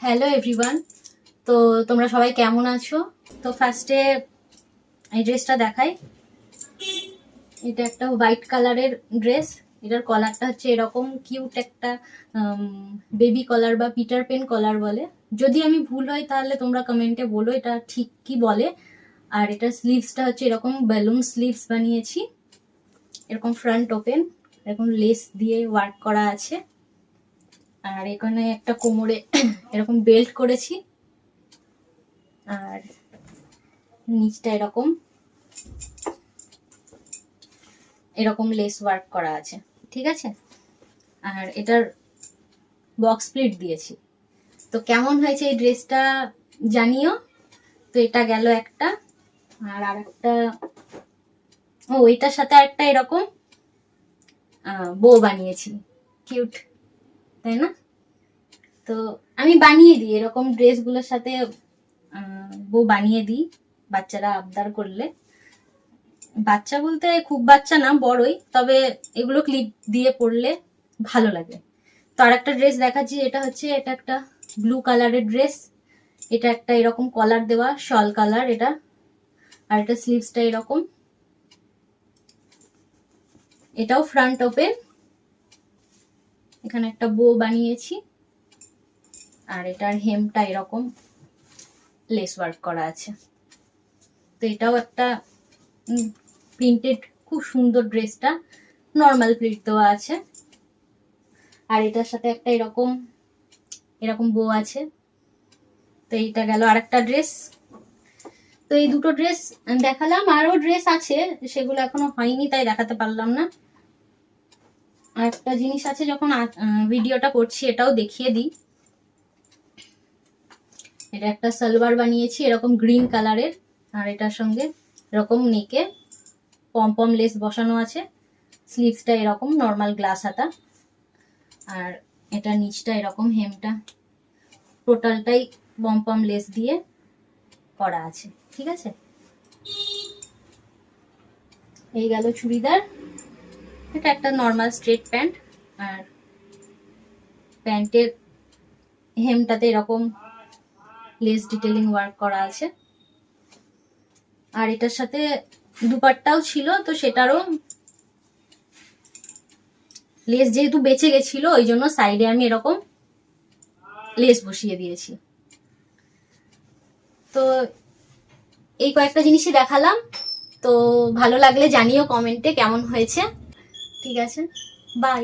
Hello everyone. তো তোমরা সবাই কেমন আছো? তো ফার্স্টে এই ড্রেসটা দেখাই। এটা একটা হোয়াইট কালারের ড্রেস। এটার কলারটা হচ্ছে এরকম কিউট একটা বেবি কলার বা পিটার পেন কলার বলে। যদি আমি ভুল হয় তাহলে তোমরা কমেন্টে বলো এটা ঠিক কি বলে। আর এটার স্লিভসটা হচ্ছে এরকম বেলুন স্লিভস বানিয়েছি, এরকম ফ্রন্ট ওপেন, এরকম লেস দিয়ে ওয়ার্ক করা আছে। আর এখানে একটা কোমরে এরকম বেল্ট করেছি। আর নিচটা এরকম এরকম লেস ওয়ার্ক করা আছে, ঠিক আছে। আর এটার বক্স প্লিট দিয়েছি। তো কেমন হয়েছে এই ড্রেসটা জানিও। তো এটা গেল একটা। আর আরেকটা, এটার সাথে একটা এরকম বো বানিয়েছি, কিউট, তাই না? তো আমি বানিয়ে দিই এরকম ড্রেসগুলোর সাথে, বো বানিয়ে দিই বাচ্চারা আবদার করলে। বাচ্চা বলতে খুব বাচ্চা না, বড়ই, তবে এগুলো ক্লিপ দিয়ে পরলে ভালো লাগে। তো আর একটা ড্রেস দেখাচ্ছি। এটা একটা ব্লু কালারের ড্রেস। এটা একটা এরকম কলার দেওয়া শল কালার এটা। আর এটা স্লিভসটা এরকম, এটাও ফ্রন্ট ওপেন, এখানে একটা বো বানিয়েছি। আর এটার হেমটা এরকম লেস ওয়ার্ক করা আছে। তো এটাও একটা প্রিন্টেড, খুব সুন্দর ড্রেসটা, নর্মাল প্রিন্ট দেওয়া আছে। আর এটার সাথে একটা এরকম এরকম বো আছে। তো এইটা গেল আরেকটা ড্রেস। তো এই দুটো ড্রেস দেখালাম, আরো ড্রেস আছে, সেগুলো এখনো হয়নি তাই দেখাতে পারলাম না। আর একটা জিনিস আছে, যখন ভিডিওটা করছি এটাও দেখিয়ে দিই। এটা একটা সালোয়ার বানিয়েছি এরকম গ্রিন কালারের। আর এটার সঙ্গে এরকম নেকে পম পম লেস বসানো আছে। স্লিভসটা এরকম নর্মাল গ্লাস হাতা। আর এটা নিচটা এরকম, হেমটা টোটালটাই পম পম লেস দিয়ে করা আছে, ঠিক আছে। এই গেল চুড়িদার। এটা একটা নর্মাল স্ট্রেট প্যান্ট। আর প্যান্টের হেমটাতে এরকম লেস ডিটেলিং ওয়ার্ক করা আছে। আর এটার সাথে দুপাট্টাও ছিল, তো সেটারও লেস যেহেতু বেঁচে গেছিল ওই জন্য সাইডে আমি এরকম লেস বসিয়ে দিয়েছি। তো এই কয়েকটা জিনিসই দেখালাম। তো ভালো লাগলে জানিও কমেন্টে কেমন হয়েছে, ঠিক আছে। বাই।